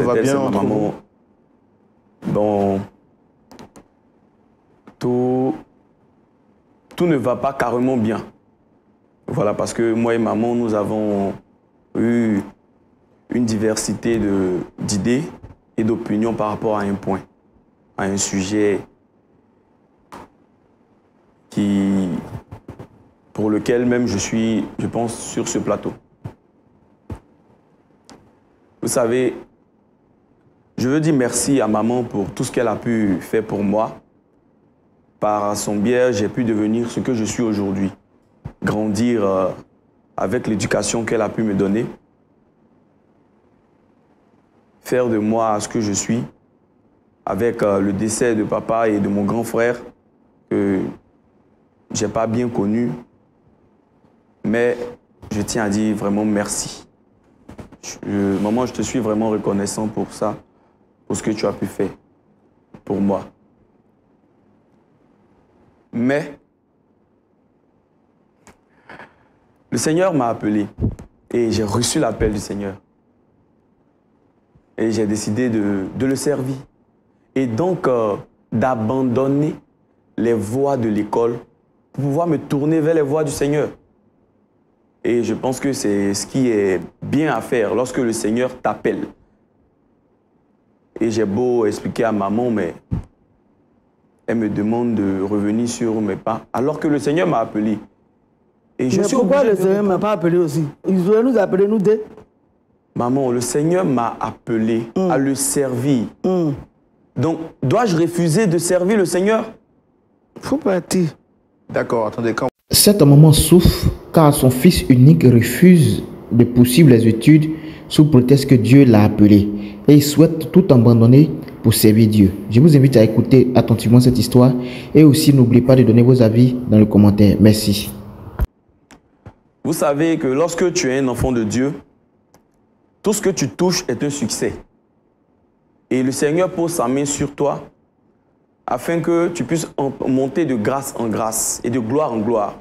va bien entre vous? Bon, tout ne va pas carrément bien. Voilà, parce que moi et maman, nous avons eu une diversité d'idées et d'opinions par rapport à un point, à un sujet pour lequel même je suis, je pense, sur ce plateau. Vous savez, je veux dire merci à maman pour tout ce qu'elle a pu faire pour moi. Par son biais, j'ai pu devenir ce que je suis aujourd'hui. Grandir avec l'éducation qu'elle a pu me donner. Faire de moi ce que je suis. Avec le décès de papa et de mon grand frère, que je n'ai pas bien connu. Mais je tiens à dire vraiment merci. Maman, je te suis vraiment reconnaissant pour ça, pour ce que tu as pu faire pour moi. Mais le Seigneur m'a appelé et j'ai reçu l'appel du Seigneur. Et j'ai décidé de le servir. Et donc d'abandonner les voies de l'école pour pouvoir me tourner vers les voies du Seigneur. Et je pense que c'est ce qui est bien à faire lorsque le Seigneur t'appelle. Et j'ai beau expliquer à maman, mais elle me demande de revenir sur mes pas, alors que le Seigneur m'a appelé. Et je mais pourquoi le Seigneur ne m'a pas appelé aussi? Il voulait nous appeler, nous deux. Maman, le Seigneur m'a appelé à le servir. Donc, dois-je refuser de servir le Seigneur? Faut partir. D'accord, attendez, quand... Cette maman souffre car son fils unique refuse de poursuivre les études sous prétexte que Dieu l'a appelé et il souhaite tout abandonner pour servir Dieu. Je vous invite à écouter attentivement cette histoire et aussi n'oubliez pas de donner vos avis dans les commentaires. Merci. Vous savez que lorsque tu es un enfant de Dieu, tout ce que tu touches est un succès. Et le Seigneur pose sa main sur toi afin que tu puisses monter de grâce en grâce et de gloire en gloire.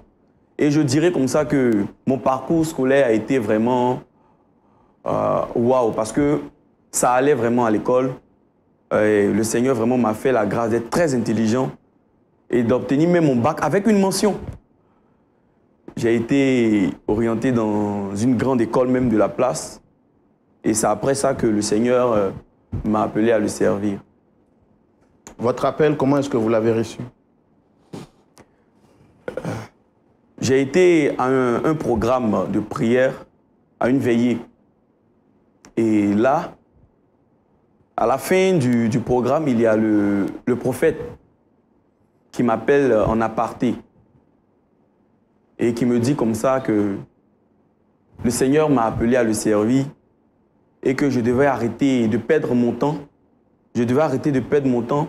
Et je dirais comme ça que mon parcours scolaire a été vraiment waouh, parce que ça allait vraiment à l'école. Le Seigneur vraiment m'a fait la grâce d'être très intelligent et d'obtenir même mon bac avec une mention. J'ai été orienté dans une grande école même de la place. Et c'est après ça que le Seigneur m'a appelé à le servir. Votre appel, comment est-ce que vous l'avez reçu? J'ai été à un programme de prière, à une veillée. Et là, à la fin du programme, il y a le prophète qui m'appelle en aparté et qui me dit comme ça que le Seigneur m'a appelé à le servir et que je devais arrêter de perdre mon temps. Je devais arrêter de perdre mon temps,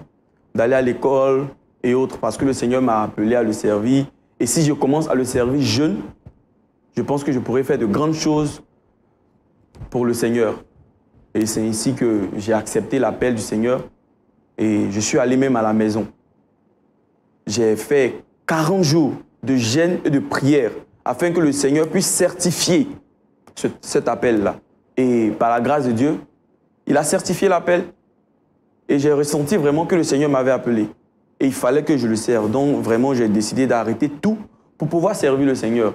d'aller à l'école et autres, parce que le Seigneur m'a appelé à le servir. Et si je commence à le servir jeune, je pense que je pourrais faire de grandes choses pour le Seigneur. Et c'est ainsi que j'ai accepté l'appel du Seigneur et je suis allé même à la maison. J'ai fait 40 jours de jeûne et de prière afin que le Seigneur puisse certifier cet appel-là. Et par la grâce de Dieu, il a certifié l'appel. Et j'ai ressenti vraiment que le Seigneur m'avait appelé. Et il fallait que je le serve. Donc vraiment, j'ai décidé d'arrêter tout pour pouvoir servir le Seigneur.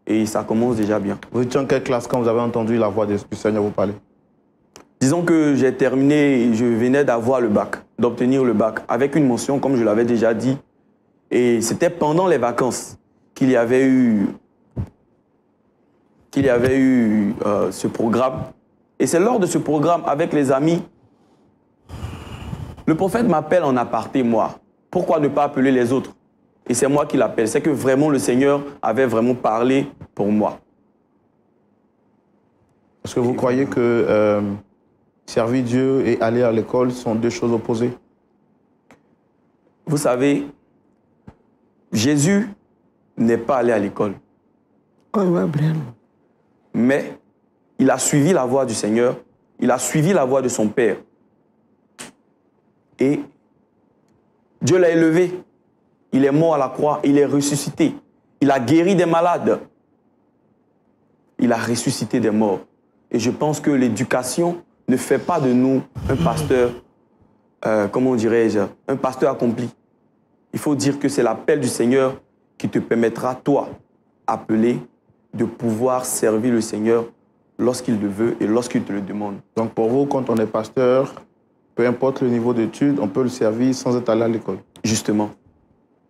Et ça commence déjà bien. Vous étiez en quelle classe quand vous avez entendu la voix du Seigneur vous parler? Disons que j'ai terminé, je venais d'avoir le bac, d'obtenir le bac, avec une mention, comme je l'avais déjà dit. Et c'était pendant les vacances qu'il y avait eu ce programme. Et c'est lors de ce programme, avec les amis, le prophète m'appelle en aparté, moi. Pourquoi ne pas appeler les autres? Et c'est moi qui l'appelle. C'est que vraiment le Seigneur avait vraiment parlé pour moi. Est-ce que vous croyez que servir Dieu et aller à l'école sont deux choses opposées? Vous savez, Jésus n'est pas allé à l'école. Mais il a suivi la voie du Seigneur. Il a suivi la voie de son Père. Et Dieu l'a élevé. Il est mort à la croix. Il est ressuscité. Il a guéri des malades. Il a ressuscité des morts. Et je pense que l'éducation ne fait pas de nous un pasteur, comment dirais-je, un pasteur accompli. Il faut dire que c'est l'appel du Seigneur qui te permettra, toi, appelé, de pouvoir servir le Seigneur lorsqu'il le veut et lorsqu'il te le demande. Donc pour vous, quand on est pasteur, peu importe le niveau d'études, on peut le servir sans être allé à l'école. Justement,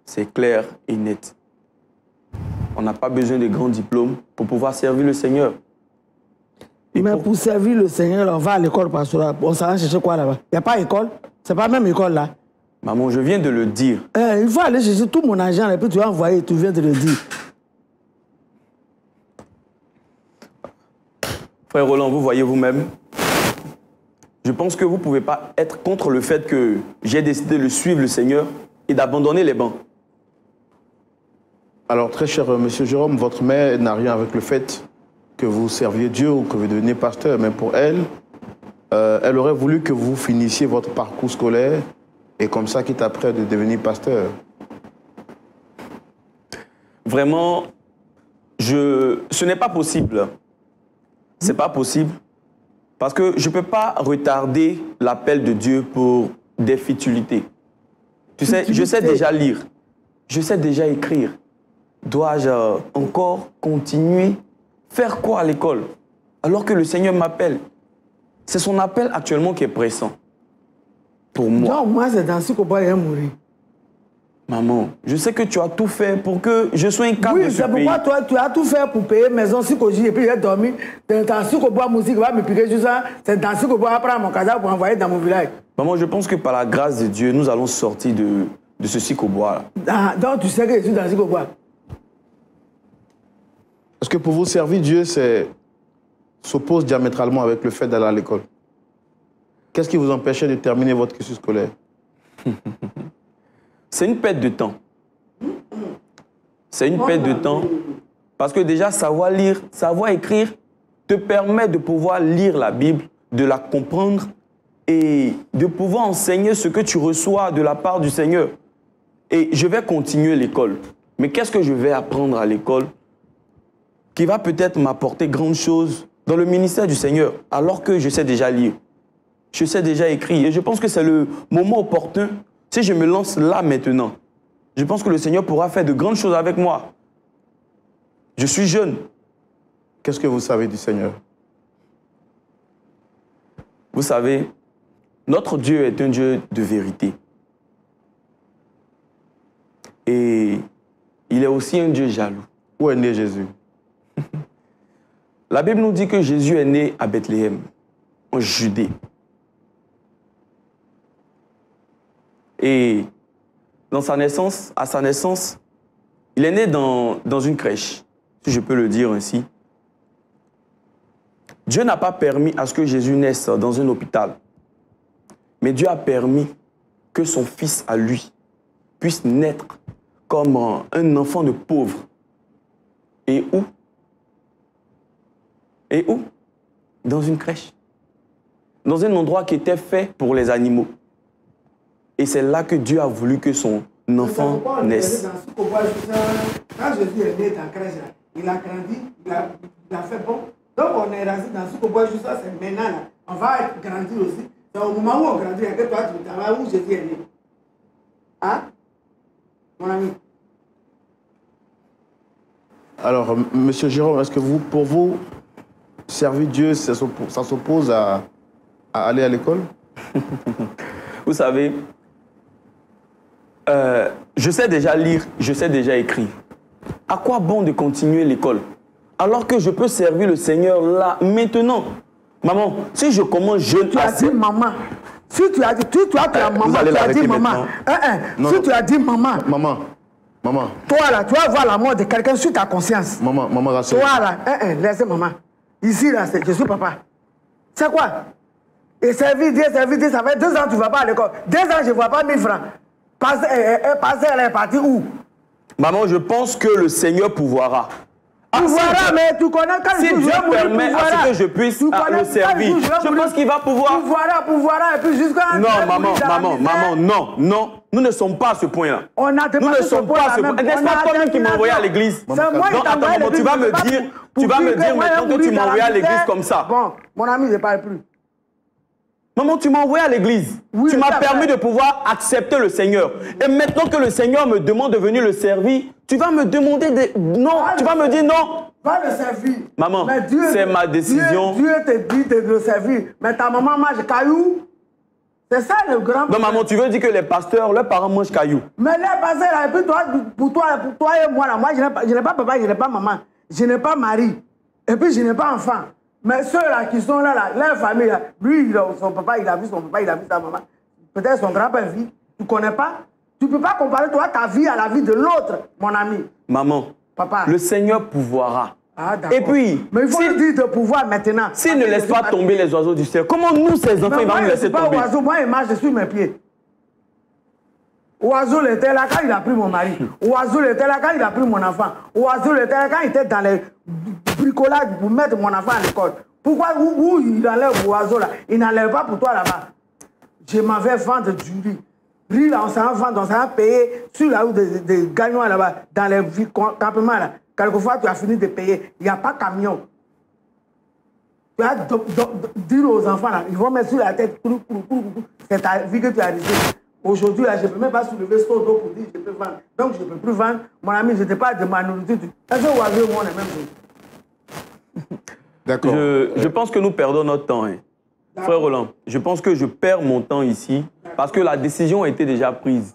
c'est clair et net. On n'a pas besoin de grands diplômes pour pouvoir servir le Seigneur. Mais pour servir le Seigneur, on va à l'école pastorale. On s'en va chercher quoi là-bas? Il n'y a pas d'école? C'est pas même école là. Maman, je viens de le dire. Il faut aller chercher tout mon argent et puis tu vas envoyer, tu viens de le dire. Frère Roland, vous voyez vous-même, je pense que vous ne pouvez pas être contre le fait que j'ai décidé de suivre le Seigneur et d'abandonner les bancs. Alors, très cher monsieur Jérôme, votre mère n'a rien avec le fait que vous serviez Dieu ou que vous deveniez pasteur, mais pour elle, elle aurait voulu que vous finissiez votre parcours scolaire et comme ça, quitte après de devenir pasteur. Vraiment, ce n'est pas possible. C'est pas possible. Parce que je ne peux pas retarder l'appel de Dieu pour des futilités. Tu sais, je sais déjà lire. Je sais déjà écrire. Dois-je encore continuer? Faire quoi à l'école? Alors que le Seigneur m'appelle. C'est son appel actuellement qui est pressant. Pour moi. Non, moi, c'est dans ce qu'on va mourir. Maman, je sais que tu as tout fait pour que je sois un cadre de ce pays. Oui, c'est pourquoi toi, tu as tout fait pour payer maison, si et puis j'ai dormi. Dans ce qu'on boit musique, va me piquer juste ça. C'est dans ce qu'on boit prendre mon casal pour envoyer dans mon village. Maman, je pense que par la grâce de Dieu, nous allons sortir de ce Sikobois. Donc tu sais que je suis dans ce qu'on boit. Parce que pour vous servir Dieu, s'oppose diamétralement avec le fait d'aller à l'école. Qu'est-ce qui vous empêchait de terminer votre cursus scolaire? C'est une perte de temps. C'est une perte de temps. Parce que déjà, savoir lire, savoir écrire te permet de pouvoir lire la Bible, de la comprendre et de pouvoir enseigner ce que tu reçois de la part du Seigneur. Et je vais continuer l'école. Mais qu'est-ce que je vais apprendre à l'école qui va peut-être m'apporter grandes choses dans le ministère du Seigneur, alors que je sais déjà lire, je sais déjà écrire. Et je pense que c'est le moment opportun. Si je me lance là maintenant, je pense que le Seigneur pourra faire de grandes choses avec moi. Je suis jeune. Qu'est-ce que vous savez du Seigneur? Vous savez, notre Dieu est un Dieu de vérité. Et il est aussi un Dieu jaloux. Où est né Jésus? La Bible nous dit que Jésus est né à Bethléem, en Judée. Et à sa naissance, il est né dans une crèche, si je peux le dire ainsi. Dieu n'a pas permis à ce que Jésus naisse dans un hôpital. Mais Dieu a permis que son fils à lui puisse naître comme un enfant de pauvre. Et où? Et où? Dans une crèche. Dans un endroit qui était fait pour les animaux. Et c'est là que Dieu a voulu que son enfant naisse. Quand Jésus est né dans la crèche, il a grandi, il a fait bon. Donc on est resté dans ce qu'on voit juste ça, c'est maintenant là. On va grandir aussi. C'est au moment où on grandit, que toi tu travailles où Jésus est né. Hein? Mon ami. Alors, monsieur Jérôme, est-ce que pour vous, servir Dieu, ça s'oppose à aller à l'école? Vous savez, je sais déjà lire, je sais déjà écrire. À quoi bon de continuer l'école? Alors que je peux servir le Seigneur là, maintenant. Maman, si je commence jeune... Tu as dit maman. Si tu as dit, toi, tu as maman, vous allez tu as dit maman. Non, si tu as dit maman. Maman. Toi là, tu vas voir la mort de quelqu'un sur ta conscience. Maman, rassure. Toi là, laissez maman. Ici là, je suis papa. C'est quoi? Et servir Dieu, ça fait 2 ans que tu ne vas pas à l'école. 2 ans, je ne vois pas 1000 francs. Passer, elle est partie où? Maman, je pense que le Seigneur pourvoira. Pourvoira, mais tu connais quand si Dieu permet à ce que je puisse le servir, je pense qu'il va pouvoir. Pourvoira, et puis jusqu'à... Non, maman, non. Nous ne sommes pas à ce point-là. Nous ne sommes pas à ce point. N'est-ce pas toi-même qui m'as envoyé à l'église? C'est moi qui t'ai envoyé à l'église. Tu vas me dire maintenant que tu m'as envoyé à l'église comme ça. Bon, mon ami, je ne parle plus. Maman, tu m'as envoyé à l'église. Oui, tu m'as c'est permis vrai. de pouvoir accepter le Seigneur. Et maintenant que le Seigneur me demande de venir le servir, tu vas me demander de... Non, tu vas me dire non. Va le servir. Maman, Mais Dieu- c'est ma décision. Dieu te dit de le servir. Mais ta maman mange caillou. C'est ça le grand Non, problème. maman, tu veux dire que les pasteurs, leurs parents mangent cailloux. Mais là, parce que là, et puis toi, pour toi et moi, là, moi, je n'ai pas papa, je n'ai pas maman, je n'ai pas mari, et puis je n'ai pas enfant. Mais ceux-là qui sont là, leur famille, là, lui, son papa, il a vu son papa, il a vu sa maman. Peut-être son grand-père vit. Tu ne connais pas? Tu ne peux pas comparer toi, ta vie à la vie de l'autre, mon ami. Maman, Papa. le Seigneur pourvoira. Ah, d'accord. Et puis, mais il faut lui dire de pouvoir maintenant. s'il ne laisse pas tomber les oiseaux du ciel, comment nous, ces enfants, il va nous laisser tomber? Oiseau, moi, il marche sur mes pieds. Oiseau, il était là quand il a pris mon mari. Oiseau, il était là quand il a pris mon enfant. Oiseau, il était là quand il était dans les bricolages pour mettre mon enfant à l'école. Pourquoi où il enlève Oiseau là? Il n'enlève pas pour toi là-bas. Je m'en vais vendre du riz. Riz là, on s'en vend, on s'en payer sur la route des gagnants là-bas, dans les campements là. Quelquefois, tu as fini de payer. Il n'y a pas de camion. Tu as dire aux enfants là, ils vont mettre sur la tête. C'est ta vie que tu as risquée. Aujourd'hui, là, je ne peux même pas soulever ce dos pour dire que je peux vendre. Donc, je ne peux plus vendre. Mon ami, je ne te parle de ma nourriture. Est-ce que Oiseau et moi, on est même chose? D'accord. Je pense que nous perdons notre temps. Hein. Frère Roland, je pense que je perds mon temps ici parce que la décision a été déjà prise.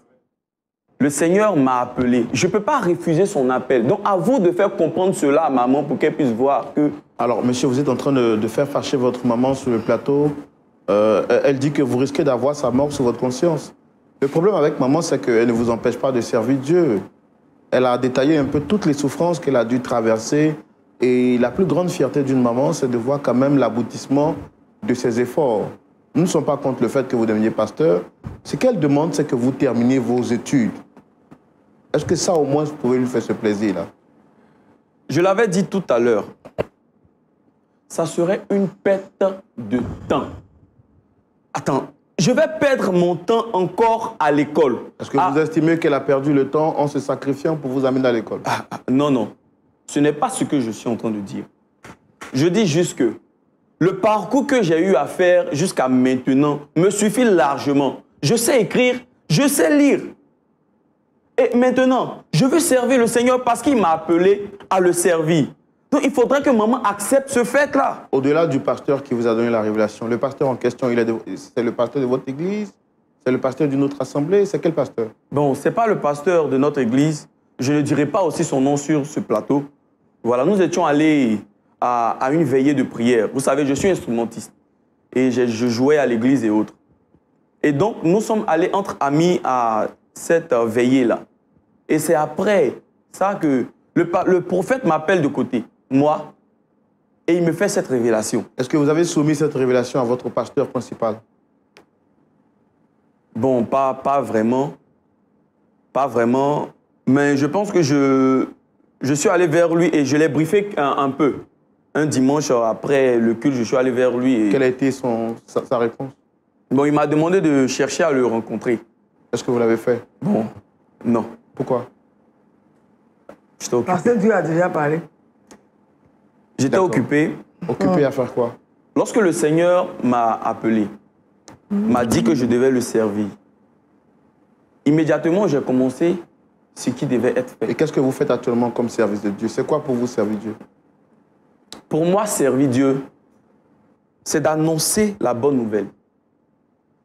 Le Seigneur m'a appelé. Je ne peux pas refuser son appel. Donc, à vous de faire comprendre cela à maman pour qu'elle puisse voir que... Alors, monsieur, vous êtes en train de faire fâcher votre maman sur le plateau. Elle dit que vous risquez d'avoir sa mort sur votre conscience. Le problème avec maman, c'est qu'elle ne vous empêche pas de servir Dieu. Elle a détaillé un peu toutes les souffrances qu'elle a dû traverser. Et la plus grande fierté d'une maman, c'est de voir quand même l'aboutissement de ses efforts. Nous ne sommes pas contre le fait que vous deveniez pasteur. Ce qu'elle demande, c'est que vous terminiez vos études. Est-ce que ça, au moins, vous pouvez lui faire ce plaisir-là? Je l'avais dit tout à l'heure. Ça serait une perte de temps. Attends, je vais perdre mon temps encore à l'école. Est-ce que vous estimez qu'elle a perdu le temps en se sacrifiant pour vous amener à l'école? Non, non. Ce n'est pas ce que je suis en train de dire. Je dis juste que le parcours que j'ai eu à faire jusqu'à maintenant me suffit largement. Je sais écrire, je sais lire. Et maintenant, je veux servir le Seigneur parce qu'il m'a appelé à le servir. Donc, il faudrait que maman accepte ce fait-là. Au-delà du pasteur qui vous a donné la révélation, le pasteur en question, c'est le pasteur de votre église? C'est le pasteur d'une autre assemblée? C'est quel pasteur? Bon, ce n'est pas le pasteur de notre église. Je ne dirai pas aussi son nom sur ce plateau. Voilà, nous étions allés à une veillée de prière. Vous savez, je suis instrumentiste. Et je jouais à l'église et autres. Et donc, nous sommes allés entre amis à cette veillée-là. Et c'est après ça que le prophète m'appelle de côté, moi, et il me fait cette révélation. Est-ce que vous avez soumis cette révélation à votre pasteur principal? Bon, pas vraiment. Pas vraiment. Mais je pense que je suis allé vers lui et je l'ai briefé un peu. Un dimanche après le culte, je suis allé vers lui. Et... Quelle a été sa réponse? Bon, il m'a demandé de chercher à le rencontrer. Est-ce que vous l'avez fait? Bon, non. Pourquoi? J'étais occupé. Parce que Dieu a déjà parlé. J'étais occupé. Occupé à faire quoi? Lorsque le Seigneur m'a appelé, m'a dit que je devais le servir, immédiatement, j'ai commencé ce qui devait être fait. Et qu'est-ce que vous faites actuellement comme service de Dieu? C'est quoi pour vous servir Dieu? Pour moi, servir Dieu, c'est d'annoncer la bonne nouvelle.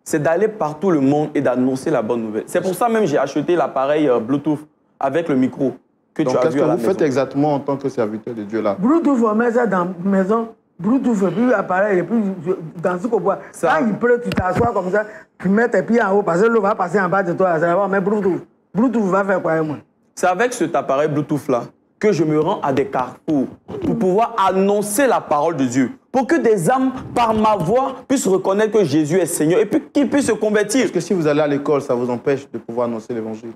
C'est d'aller partout le monde et d'annoncer la bonne nouvelle. C'est pour ça même que j'ai acheté l'appareil Bluetooth avec le micro que tu as vu à la maison. Qu'est-ce que vous faites exactement en tant que serviteur de Dieu là? Bluetooth, on met ça dans la maison. Bluetooth, et puis appareil, et puis dans ce qu'on voit. Quand il pleut, tu t'assois comme ça, tu mets tes pieds en haut, parce que l'eau va passer en bas de toi. Ça va, mais Bluetooth. Bluetooth va faire quoi, moi? C'est avec cet appareil Bluetooth-là que je me rends à des carrefours pour pouvoir annoncer la parole de Dieu. Pour que des âmes, par ma voix, puissent reconnaître que Jésus est Seigneur et puis qu'ils puissent se convertir. Est-ce que si vous allez à l'école, ça vous empêche de pouvoir annoncer l'évangile?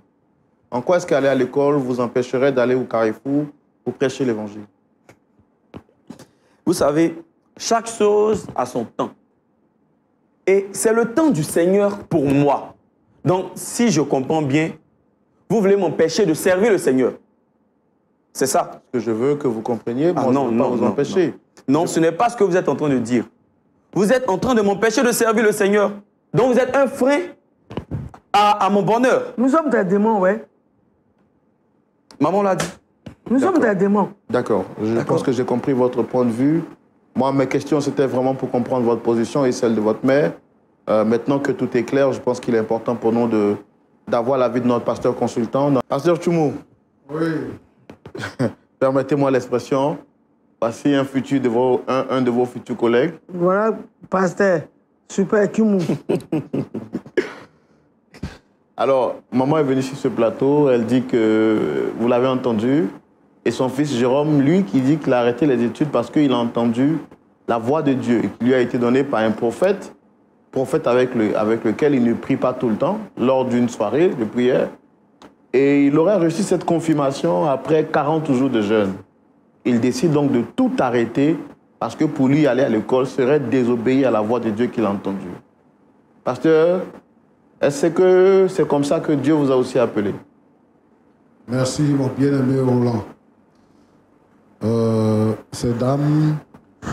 En quoi est-ce qu'aller à l'école vous empêcherait d'aller au carrefour pour prêcher l'évangile? Vous savez, chaque chose a son temps. Et c'est le temps du Seigneur pour moi. Donc, si je comprends bien, vous voulez m'empêcher de servir le Seigneur. C'est ça. Ce que je veux que vous compreniez, moi, non, je ne veux pas vous empêcher. Non, ce n'est pas ce que vous êtes en train de dire. Vous êtes en train de m'empêcher de servir le Seigneur. Donc vous êtes un frein à mon bonheur. Nous sommes des démons, ouais. Maman l'a dit. Nous sommes des démons. D'accord. Je pense que j'ai compris votre point de vue. Moi, mes questions, c'était vraiment pour comprendre votre position et celle de votre mère. Maintenant que tout est clair, je pense qu'il est important pour nous d'avoir l'avis de notre pasteur consultant. Pasteur Tchoumou. Oui. Permettez-moi l'expression. Voici un de vos futurs collègues. Voilà, pasteur. Super Tchoumou. Alors, maman est venue sur ce plateau. Elle dit que vous l'avez entendu. Et son fils Jérôme, lui, qui dit qu'il a arrêté les études parce qu'il a entendu la voix de Dieu qui lui a été donnée par un prophète avec lequel il ne prie pas tout le temps, lors d'une soirée de prière. Et il aurait reçu cette confirmation après 40 jours de jeûne. Il décide donc de tout arrêter parce que pour lui, aller à l'école serait désobéir à la voix de Dieu qu'il a entendue. Pasteur, est-ce que c'est comme ça que Dieu vous a aussi appelé? Merci, mon bien-aimé Roland. C'est Dame...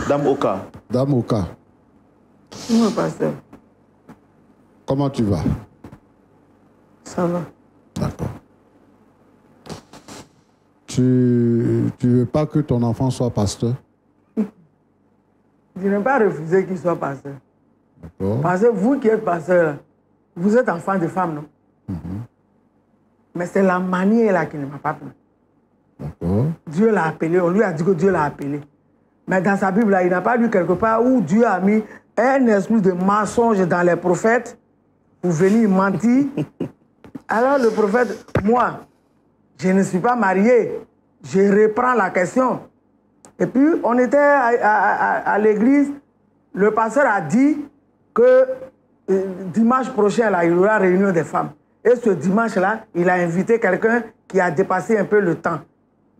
Dame Oka. Dame Oka. Oui, pasteur. Comment tu vas? Ça va. D'accord. Tu veux pas que ton enfant soit pasteur? Je n'ai pas refusé qu'il soit pasteur. D'accord. Parce que vous qui êtes pasteur, vous êtes enfant de femme, non? Mais c'est la manière là qui ne m'a pas plu. D'accord. Dieu l'a appelé, on lui a dit que Dieu l'a appelé. Mais dans sa Bible, là, il n'a pas lu quelque part où Dieu a mis un esprit de mensonge dans les prophètes pour venir mentir. Alors le prophète, moi, je ne suis pas marié. Je reprends la question. Et puis, on était à l'église. Le pasteur a dit que dimanche prochain, là, il y aura réunion des femmes. Et ce dimanche-là, il a invité quelqu'un qui a dépassé un peu le temps.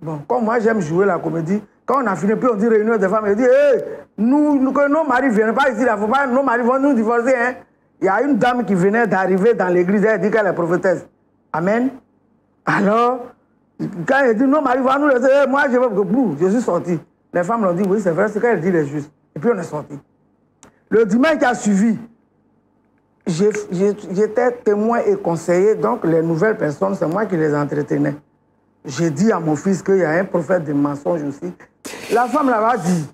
Bon, comme moi, j'aime jouer la comédie, quand on a fini, puis on dit réunion des femmes, il dit, hey, que nos maris ne viennent pas ici, là, faut pas, nos maris vont nous divorcer. Hein. Il y a une dame qui venait d'arriver dans l'église, elle dit qu'elle est prophétesse. Amen. Alors, quand elle dit, nos maris vont nous laisser, hey, moi, je suis sorti. Les femmes l'ont dit, oui, c'est vrai, c'est qu'elle dit les juste. Et puis on est sorti. Le dimanche qui a suivi, j'étais témoin et conseiller, donc les nouvelles personnes, c'est moi qui les entretenais. J'ai dit à mon fils qu'il y a un prophète de mensonges aussi. La femme là-bas dit,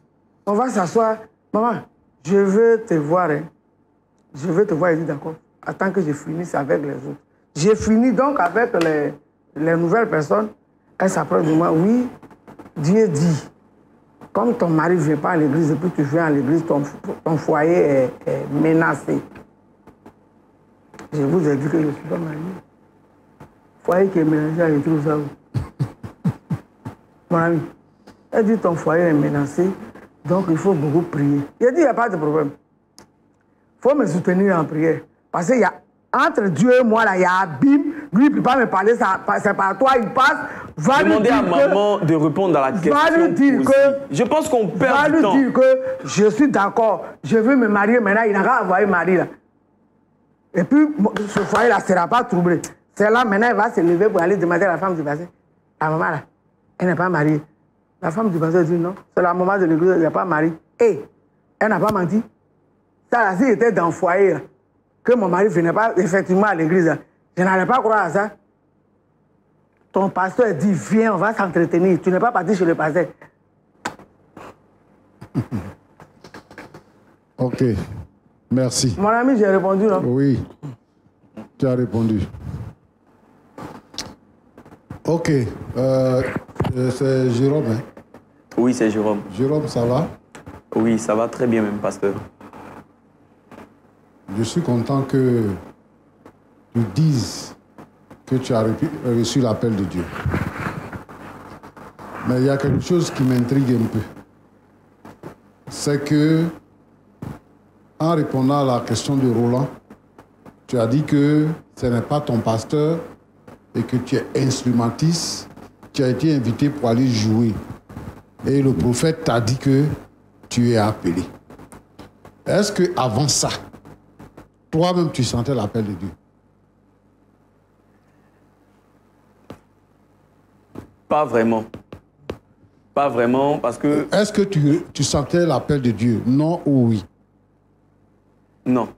on va s'asseoir. Maman, je veux te voir. Hein. Je veux te voir. Il dit d'accord. Attends que je finisse avec les autres. J'ai fini donc avec les nouvelles personnes. Elle s'approche de moi. Oui, Dieu dit, comme ton mari ne vient pas à l'église et puis tu viens à l'église, ton foyer est menacé. Je vous ai dit que je ne suis pas marié. Foyer qui est menacé, je trouve ça où? Mon ami, elle dit ton foyer est menacé, donc il faut beaucoup prier. Il a dit il n'y a pas de problème. Il faut me soutenir en prière. Parce qu'il y a entre Dieu et moi, là, il y a abîme. Lui, il ne peut pas me parler, c'est par toi, il passe. Demandez à maman de répondre à la question. Va lui dire que, je pense qu'on perd du temps. Va lui dire que je suis d'accord, je veux me marier maintenant, il n'a qu'à avoir un mari là. Et puis, ce foyer-là ne sera pas troublé. C'est là, maintenant, il va se lever pour aller demander à la femme du passé. La maman, là, elle n'est pas mariée. La femme du passé dit non. C'est la maman de l'église, elle n'est pas mariée. Et elle n'a pas menti. Ça, là, s'il était dans le foyer, là, que mon mari ne venait pas effectivement à l'église, là, je n'allais pas croire à ça. Ton pasteur dit, viens, on va s'entretenir. Tu n'es pas parti chez le pasteur. Ok. Merci. Mon ami, j'ai répondu, non? Oui, tu as répondu. Ok. C'est Jérôme, hein? Oui, c'est Jérôme. Jérôme, ça va? Oui, ça va très bien même, pasteur. Je suis content que tu dises que tu as reçu l'appel de Dieu. Mais il y a quelque chose qui m'intrigue un peu. C'est que, en répondant à la question de Roland, tu as dit que ce n'est pas ton pasteur et que tu es instrumentiste. Tu as été invité pour aller jouer. Et le prophète t'a dit que tu es appelé. Est-ce qu'avant ça, toi-même tu sentais l'appel de Dieu? Pas vraiment. Pas vraiment, parce que... Est-ce que tu sentais l'appel de Dieu? Non ou oui? Non.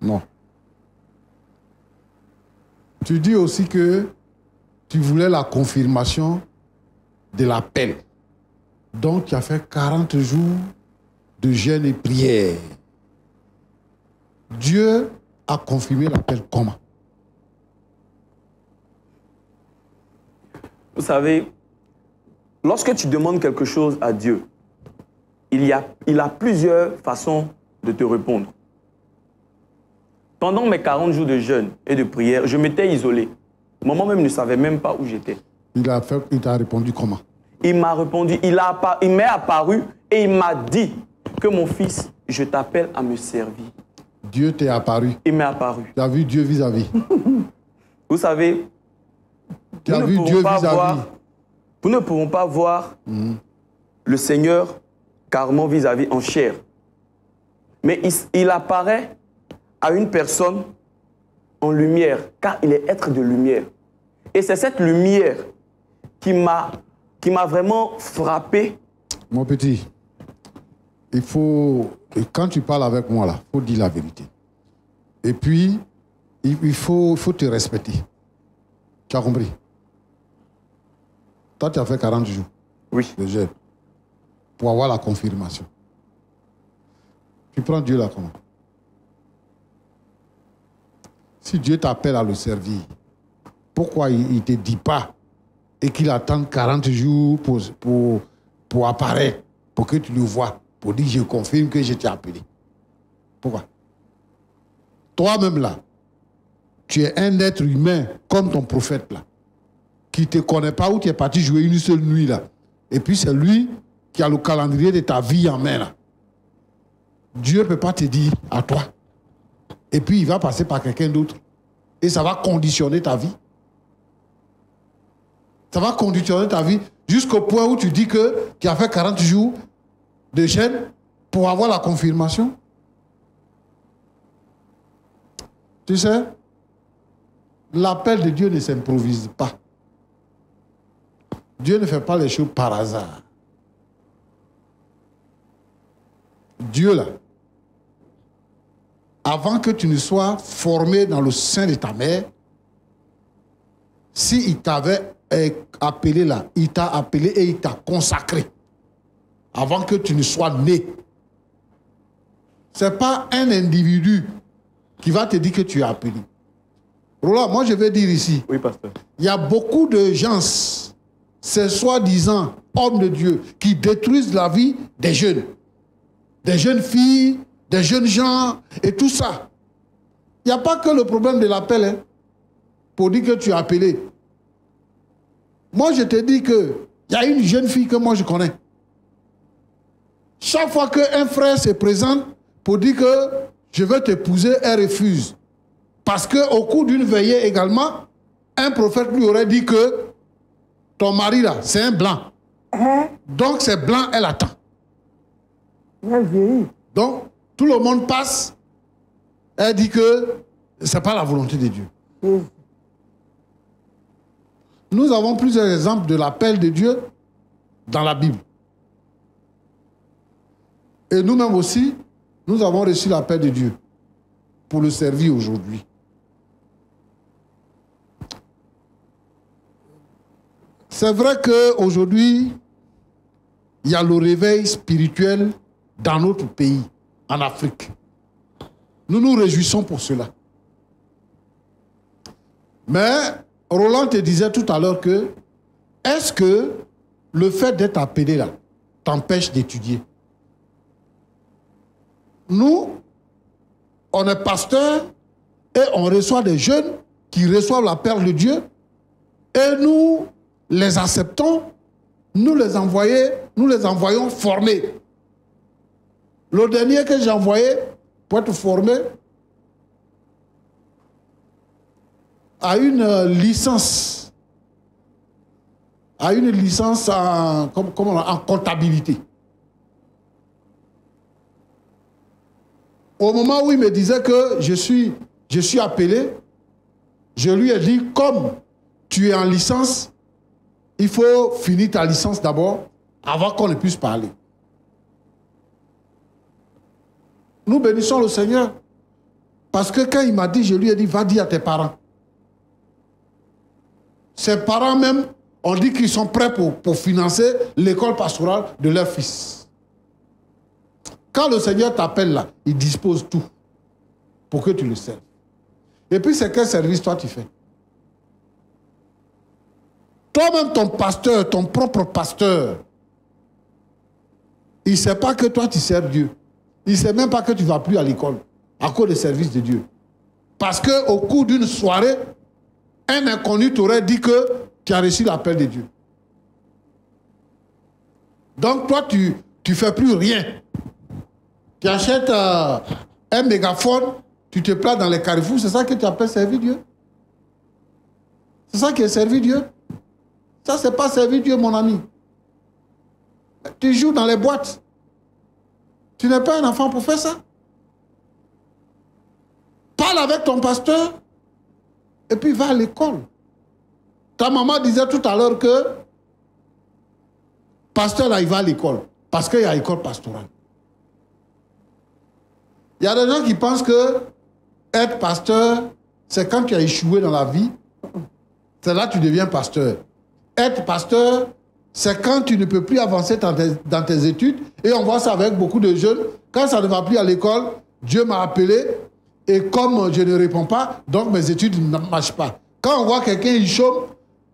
Non. Tu dis aussi que tu voulais la confirmation de l'appel. Donc, tu as fait 40 jours de jeûne et prière. Dieu a confirmé l'appel comment? Vous savez, lorsque tu demandes quelque chose à Dieu, il a plusieurs façons de te répondre. Pendant mes 40 jours de jeûne et de prière, je m'étais isolé. Moi-même ne savais même pas où j'étais. Il t'a répondu comment? Il m'a répondu, il m'est apparu et il m'a dit que mon fils, je t'appelle à me servir. Dieu t'est apparu. Il m'est apparu. Tu as vu Dieu vis-à-vis. Vous savez, Tu as vu Dieu vis-à-vis. Nous ne pourrons pas voir le Seigneur carrément vis-à-vis en chair. Mais il apparaît à une personne en lumière, car il est être de lumière. Et c'est cette lumière qui m'a vraiment frappé. Mon petit, il faut, quand tu parles avec moi là, il faut dire la vérité. Et puis, il faut te respecter. Tu as compris? Toi, tu as fait 40 jours. Oui. De jeûne. Pour avoir la confirmation. Tu prends Dieu là comment? Si Dieu t'appelle à le servir, pourquoi il ne te dit pas et qu'il attend 40 jours pour apparaître, pour que tu le vois, pour dire je confirme que je t'ai appelé? Pourquoi? Toi-même là, tu es un être humain comme ton prophète là, qui ne te connaît pas, où tu es parti jouer une seule nuit là. Et puis c'est lui qui a le calendrier de ta vie en main là. Dieu ne peut pas te dire à toi. Et puis il va passer par quelqu'un d'autre. Et ça va conditionner ta vie. Ça va conditionner ta vie jusqu'au point où tu dis que tu as fait 40 jours de jeûne pour avoir la confirmation. Tu sais, l'appel de Dieu ne s'improvise pas. Dieu ne fait pas les choses par hasard. Dieu, là, avant que tu ne sois formé dans le sein de ta mère, s'il t'avait appelé là, il t'a appelé et il t'a consacré avant que tu ne sois né. Ce n'est pas un individu qui va te dire que tu es appelé. Roland, moi je vais dire ici, Oui, pasteur. il y a beaucoup de gens, ces soi-disant hommes de Dieu, qui détruisent la vie des jeunes filles, des jeunes gens et tout ça. Il n'y a pas que le problème de l'appel, hein, pour dire que tu es appelé. Moi, je te dis qu'il y a une jeune fille que moi je connais. Chaque fois qu'un frère se présente pour dire que je veux t'épouser, elle refuse. Parce qu'au cours d'une veillée également, un prophète lui aurait dit que ton mari là, c'est un blanc. Donc c'est blanc, elle attend. Donc, tout le monde passe, elle dit que ce n'est pas la volonté de Dieu. Nous avons plusieurs exemples de l'appel de Dieu dans la Bible. Et nous-mêmes aussi, nous avons reçu l'appel de Dieu pour le servir aujourd'hui. C'est vrai qu'aujourd'hui, il y a le réveil spirituel dans notre pays, en Afrique. Nous nous réjouissons pour cela. Mais Roland te disait tout à l'heure que est-ce que le fait d'être appelé là t'empêche d'étudier? Nous, on est pasteur et on reçoit des jeunes qui reçoivent la perle de Dieu et nous les acceptons, nous les envoyons formés. Le dernier que j'ai envoyé pour être formé a une licence en comptabilité. Au moment où il me disait que je suis appelé, je lui ai dit, comme tu es en licence, il faut finir ta licence d'abord avant qu'on ne puisse parler. Nous bénissons le Seigneur. Parce que quand il m'a dit, je lui ai dit, va dire à tes parents. Ses parents même, on dit qu'ils sont prêts pour financer l'école pastorale de leur fils. Quand le Seigneur t'appelle là, il dispose tout pour que tu le serves. Et puis c'est quel service toi tu fais? Toi-même, ton pasteur, ton propre pasteur, il ne sait pas que toi tu sers Dieu. Il ne sait même pas que tu ne vas plus à l'école à cause des services de Dieu. Parce qu'au cours d'une soirée, un inconnu t'aurait dit que tu as reçu l'appel de Dieu. Donc toi, tu ne fais plus rien. Tu achètes un mégaphone, tu te places dans les carrefours, c'est ça que tu appelles servir Dieu? C'est ça qui est servir Dieu? Ça, c'est pas servir Dieu, mon ami. Tu joues dans les boîtes. Tu n'es pas un enfant pour faire ça. Parle avec ton pasteur et puis va à l'école. Ta maman disait tout à l'heure que pasteur là, il va à l'école parce qu'il y a l'école pastorale. Il y a des gens qui pensent que être pasteur, c'est quand tu as échoué dans la vie, c'est là que tu deviens pasteur. Être pasteur, c'est quand tu ne peux plus avancer dans tes études. Et on voit ça avec beaucoup de jeunes. Quand ça ne va plus à l'école, Dieu m'a appelé. Et comme je ne réponds pas, donc mes études ne marchent pas. Quand on voit quelqu'un, il chôme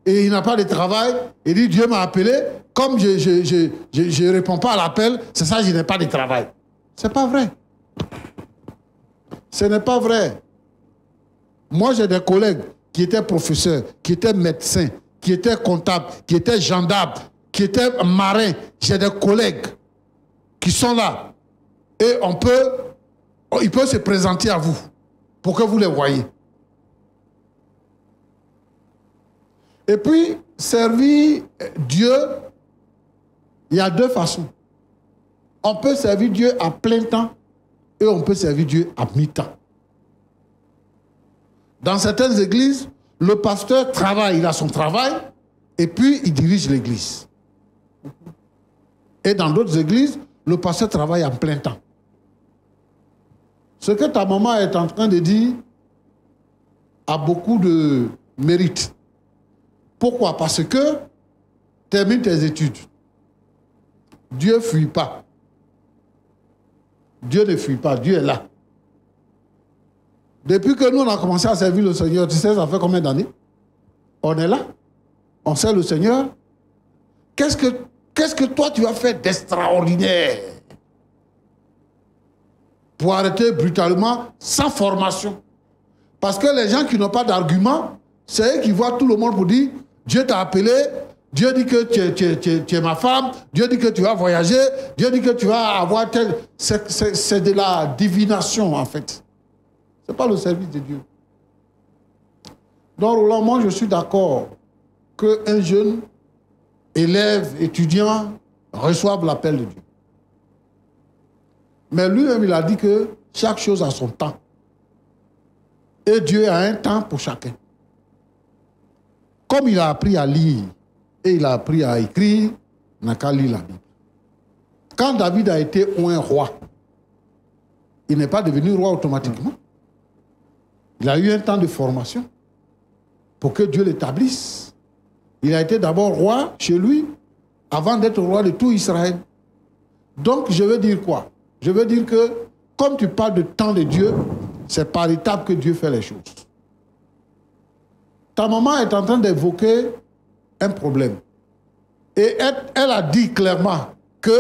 et il n'a pas de travail, il dit Dieu m'a appelé. Comme je ne réponds pas à l'appel, c'est ça, je n'ai pas de travail. Ce n'est pas vrai. Ce n'est pas vrai. Moi, j'ai des collègues qui étaient professeurs, qui étaient médecins, qui étaient comptables, qui étaient gendarmes, qui étaient marins. J'ai des collègues qui sont là. Et il peut se présenter à vous pour que vous les voyez. Et puis, servir Dieu, il y a deux façons. On peut servir Dieu à plein temps et on peut servir Dieu à mi-temps. Dans certaines églises, le pasteur travaille, il a son travail, et puis il dirige l'église. Et dans d'autres églises, le pasteur travaille en plein temps. Ce que ta maman est en train de dire a beaucoup de mérite. Pourquoi? Parce que termine tes études. Dieu ne fuit pas. Dieu ne fuit pas, Dieu est là. Depuis que nous, on a commencé à servir le Seigneur, tu sais, ça fait combien d'années? On est là. On sert le Seigneur. Qu'est-ce que toi, tu as fait d'extraordinaire pour arrêter brutalement sans formation? Parce que les gens qui n'ont pas d'argument, c'est eux qui voient tout le monde pour dire Dieu t'a appelé, Dieu dit que tu es ma femme, Dieu dit que tu vas voyager, Dieu dit que tu vas avoir tel... C'est de la divination, en fait. Ce n'est pas le service de Dieu. Donc, Roland, moi, je suis d'accord qu'un jeune élève, étudiant, reçoive l'appel de Dieu. Mais lui-même, il a dit que chaque chose a son temps. Et Dieu a un temps pour chacun. Comme il a appris à lire et il a appris à écrire, il n'a qu'à lire la Bible. Quand David a été un roi, il n'est pas devenu roi automatiquement. Il a eu un temps de formation pour que Dieu l'établisse. Il a été d'abord roi chez lui avant d'être roi de tout Israël. Donc, je veux dire quoi? Je veux dire que, comme tu parles de temps de Dieu, c'est par étapes que Dieu fait les choses. Ta maman est en train d'évoquer un problème. Et elle a dit clairement que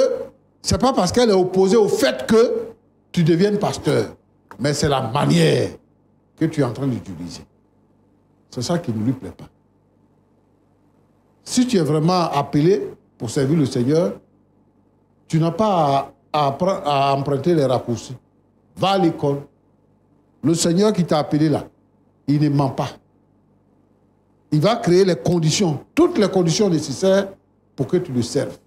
ce n'est pas parce qu'elle est opposée au fait que tu deviennes pasteur, mais c'est la manière que tu es en train d'utiliser. C'est ça qui ne lui plaît pas. Si tu es vraiment appelé pour servir le Seigneur, tu n'as pas à emprunter les raccourcis. Va à l'école. Le Seigneur qui t'a appelé là, il ne ment pas. Il va créer les conditions, toutes les conditions nécessaires pour que tu le serves.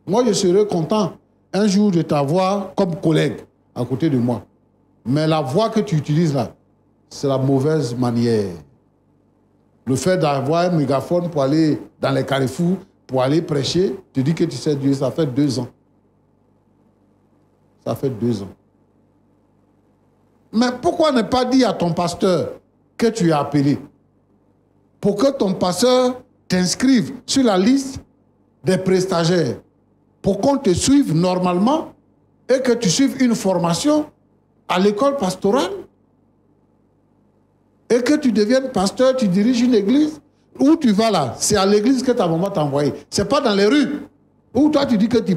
Moi, je serais content un jour de t'avoir comme collègue à côté de moi. Mais la voie que tu utilises là, c'est la mauvaise manière. Le fait d'avoir un mégaphone pour aller dans les carrefours, pour aller prêcher, tu dis que tu sais Dieu, ça fait 2 ans. Ça fait 2 ans. Mais pourquoi ne pas dire à ton pasteur que tu es appelé? Pour que ton pasteur t'inscrive sur la liste des prestataires. Pour qu'on te suive normalement et que tu suives une formation à l'école pastorale. Et que tu deviennes pasteur, tu diriges une église. Où tu vas là? C'est à l'église que ta maman t'a envoyé. Ce n'est pas dans les rues. Où toi tu dis que tu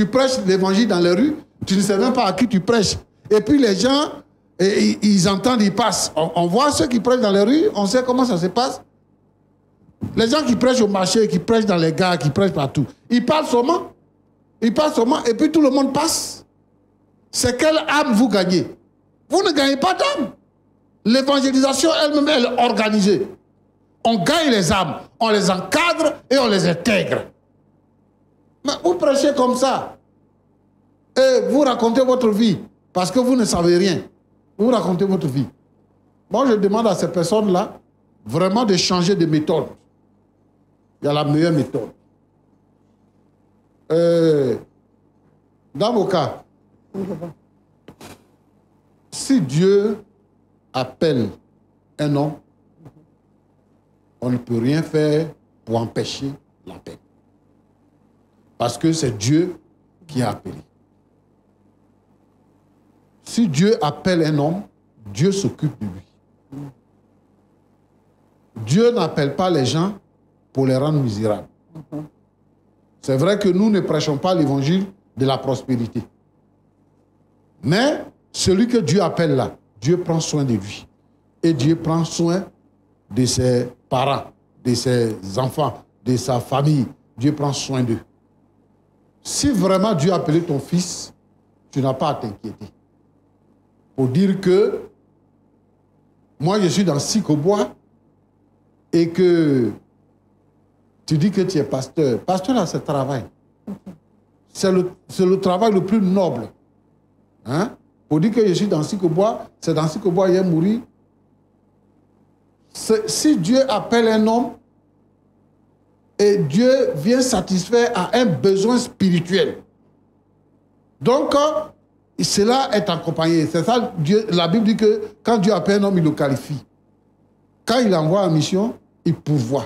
prêches l'évangile dans les rues, tu ne sais même pas à qui tu prêches. Et puis les gens, ils entendent, ils passent. On voit ceux qui prêchent dans les rues, on sait comment ça se passe. Les gens qui prêchent au marché, qui prêchent dans les gares, qui prêchent partout, ils parlent seulement. Ils parlent seulement et puis tout le monde passe. C'est quelle âme vous gagnez? Vous ne gagnez pas d'âme. L'évangélisation elle-même, elle est organisée. On gagne les âmes, on les encadre et on les intègre. Mais vous prêchez comme ça. Et vous racontez votre vie parce que vous ne savez rien. Vous racontez votre vie. Moi, je demande à ces personnes-là vraiment de changer de méthode. Il y a la meilleure méthode. Dans vos cas, si Dieu appelle un homme, on ne peut rien faire pour empêcher l'appel. Parce que c'est Dieu qui a appelé. Si Dieu appelle un homme, Dieu s'occupe de lui. Dieu n'appelle pas les gens pour les rendre misérables. C'est vrai que nous ne prêchons pas l'évangile de la prospérité. Mais celui que Dieu appelle là, Dieu prend soin de lui. Et Dieu prend soin de ses parents, de ses enfants, de sa famille. Dieu prend soin d'eux. Si vraiment Dieu a appelé ton fils, tu n'as pas à t'inquiéter. Pour dire que moi je suis dans Sikobois et que tu dis que tu es pasteur. Pasteur là, c'est travail. C'est le travail le plus noble. Hein? Pour dire que je suis dans Sikobois, c'est dans Sikobois il est mourir. Si Dieu appelle un homme et Dieu vient satisfaire à un besoin spirituel. Donc, cela est accompagné. C'est ça, la Bible dit que quand Dieu appelle un homme, il le qualifie. Quand il envoie en mission, il pourvoit.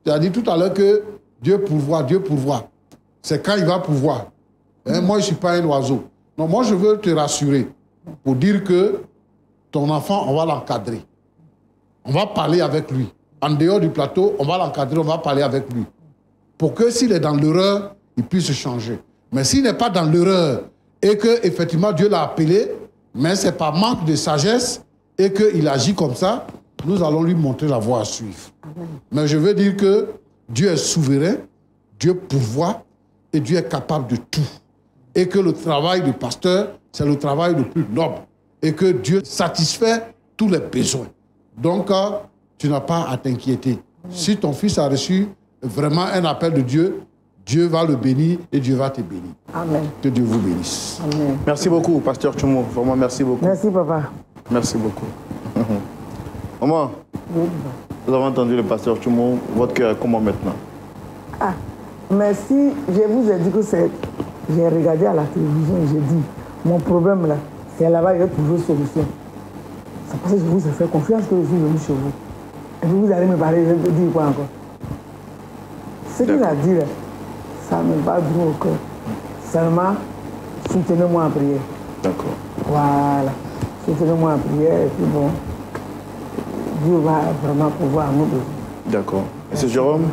Tu as dit tout à l'heure que Dieu pourvoit, Dieu pourvoit. C'est quand il va pourvoir. Hein, moi, je ne suis pas un oiseau. Non, moi, je veux te rassurer pour dire que ton enfant, on va l'encadrer. On va parler avec lui. En dehors du plateau, on va l'encadrer, on va parler avec lui. Pour que s'il est dans l'erreur, il puisse changer. Mais s'il n'est pas dans l'erreur et que effectivement Dieu l'a appelé, mais c'est par manque de sagesse et qu'il agit comme ça, nous allons lui montrer la voie à suivre. Mais je veux dire que Dieu est souverain, Dieu pourvoit et Dieu est capable de tout. Et que le travail du pasteur, c'est le travail le plus noble. Et que Dieu satisfait tous les besoins. Donc, tu n'as pas à t'inquiéter. Si ton fils a reçu vraiment un appel de Dieu, Dieu va le bénir et Dieu va te bénir. Amen. Que Dieu vous bénisse. Amen. Merci beaucoup, Pasteur Tchoumo. Vraiment, merci beaucoup. Merci, papa. Merci beaucoup. Maman, vous avez entendu le Pasteur Tchoumo. Votre cœur est comment maintenant? Ah, merci. Je vous ai dit que c'est... J'ai regardé à la télévision et j'ai dit, mon problème là, c'est là-bas, il y a toujours une solution. C'est parce que je vous ai fait confiance que je suis venu chez vous. Et puis vous allez me parler, je vais dire quoi encore? Ce qu'il a dit là, ça me va droit au cœur. Seulement, soutenez-moi en prière. D'accord. Voilà. Soutenez-moi en prière et puis bon, Dieu va vraiment pouvoir nous bénir. D'accord. Monsieur Jérôme,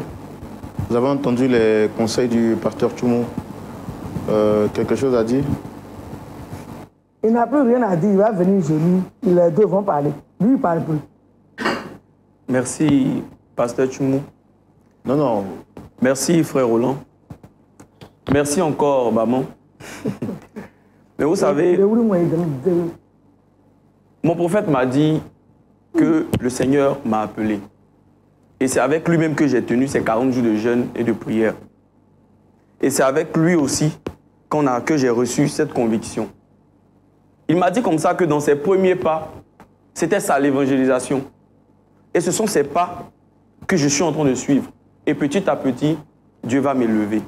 vous avez entendu les conseils du Pasteur Tchoumo. Quelque chose à dire? Il n'a plus rien à dire, il va venir chez lui, les deux vont parler. Lui, il ne parle plus. Merci, Pasteur Tchoumo. Non, non. Merci, frère Roland. Merci encore, maman. Mais vous savez, mon prophète m'a dit que le Seigneur m'a appelé. Et c'est avec lui-même que j'ai tenu ces 40 jours de jeûne et de prière. Et c'est avec lui aussi que j'ai reçu cette conviction. Il m'a dit comme ça que dans ses premiers pas, c'était ça l'évangélisation. Et ce sont ces pas que je suis en train de suivre. Et petit à petit, Dieu va m'élever.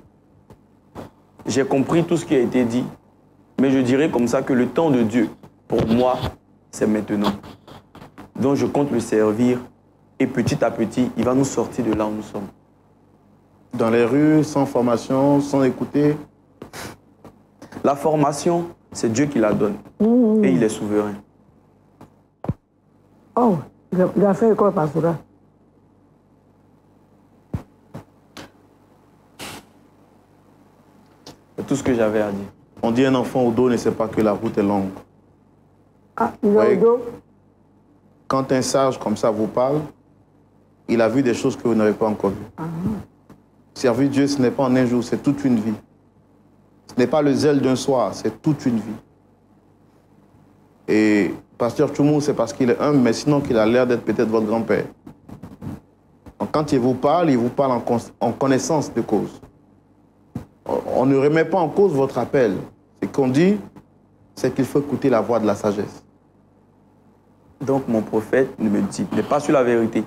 J'ai compris tout ce qui a été dit, mais je dirais comme ça que le temps de Dieu, pour moi, c'est maintenant. Donc je compte le servir et petit à petit, il va nous sortir de là où nous sommes. Dans les rues, sans formation, sans écouter. La formation, c'est Dieu qui la donne. Et il est souverain. Oh, il a fait école pastorale. C'est tout ce que j'avais à dire. On dit un enfant au dos ne sait pas que la route est longue. Ah, il est au dos. Quand un sage comme ça vous parle, il a vu des choses que vous n'avez pas encore vues. Servir Dieu, ce n'est pas en un jour, c'est toute une vie. Ce n'est pas le zèle d'un soir, c'est toute une vie. Et Pasteur Tchoumou, c'est parce qu'il est humble, mais sinon qu'il a l'air d'être peut-être votre grand-père. Donc, quand il vous parle en connaissance de cause. On ne remet pas en cause votre appel. Ce qu'on dit, c'est qu'il faut écouter la voix de la sagesse. Donc mon prophète n'est pas sur la vérité.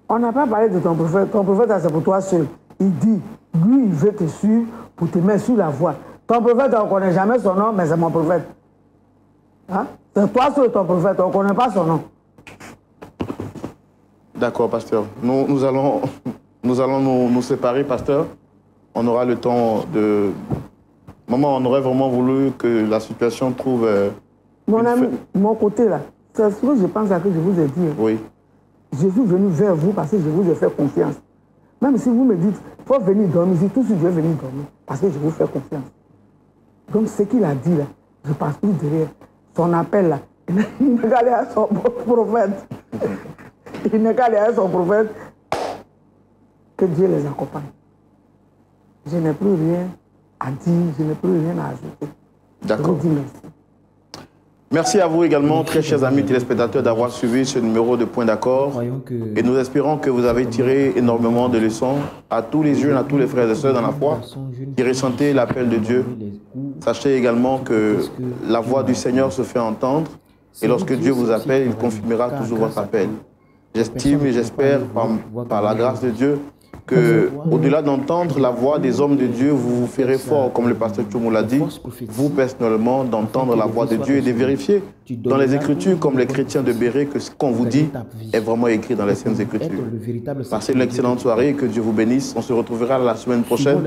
On n'a pas parlé de ton prophète. Ton prophète, c'est pour toi seul. Il dit, lui, il veut te suivre pour te mettre sur la voie. Ton prophète, on ne connaît jamais son nom, mais c'est mon prophète. Hein? C'est toi seul ton prophète, on ne connaît pas son nom. D'accord, pasteur. Nous allons nous séparer, pasteur. On aura le temps de... Maman, on aurait vraiment voulu que la situation trouve... Mon ami, mon côté là, c'est ce que je pense à que je vous ai dit. Oui. Je suis venu vers vous parce que je vous ai fait confiance. Même si vous me dites, il faut venir dormir, je tout de suite je vais venir dormir parce que je vous fais confiance. Donc ce qu'il a dit là, je passe plus derrière. Son appel là, il n'est qu'à aller à son prophète. Il n'est qu'à aller à son prophète. Que Dieu les accompagne. Je n'ai plus rien à dire, je n'ai plus rien à ajouter. D'accord. Je vous dis merci. Merci à vous également, très chers amis téléspectateurs, d'avoir suivi ce numéro de Point d'accord. Et nous espérons que vous avez tiré énormément de leçons à tous les jeunes, à tous les frères et sœurs dans la foi qui ressentaient l'appel de Dieu. Sachez également que la voix du Seigneur se fait entendre et lorsque Dieu vous appelle, il confirmera toujours votre appel. J'estime et j'espère par la grâce de Dieu que, au-delà d'entendre la voix des hommes de Dieu, vous vous ferez fort, comme le pasteur Tchoumou l'a dit, vous personnellement, d'entendre la voix de Dieu et de vérifier dans les Écritures, comme les chrétiens de Béret, que ce qu'on vous dit est vraiment écrit dans les Saintes Écritures. Passez une excellente soirée et que Dieu vous bénisse. On se retrouvera la semaine prochaine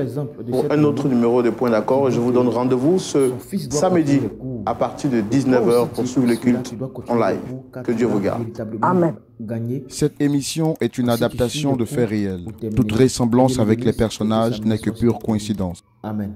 pour un autre numéro de Point d'accord. Et je vous donne rendez-vous ce samedi à partir de 19h pour suivre le culte en live. Que Dieu vous garde. Amen. Cette émission est une adaptation de faits réels. Toute ressemblance avec les personnages n'est que pure coïncidence. Amen.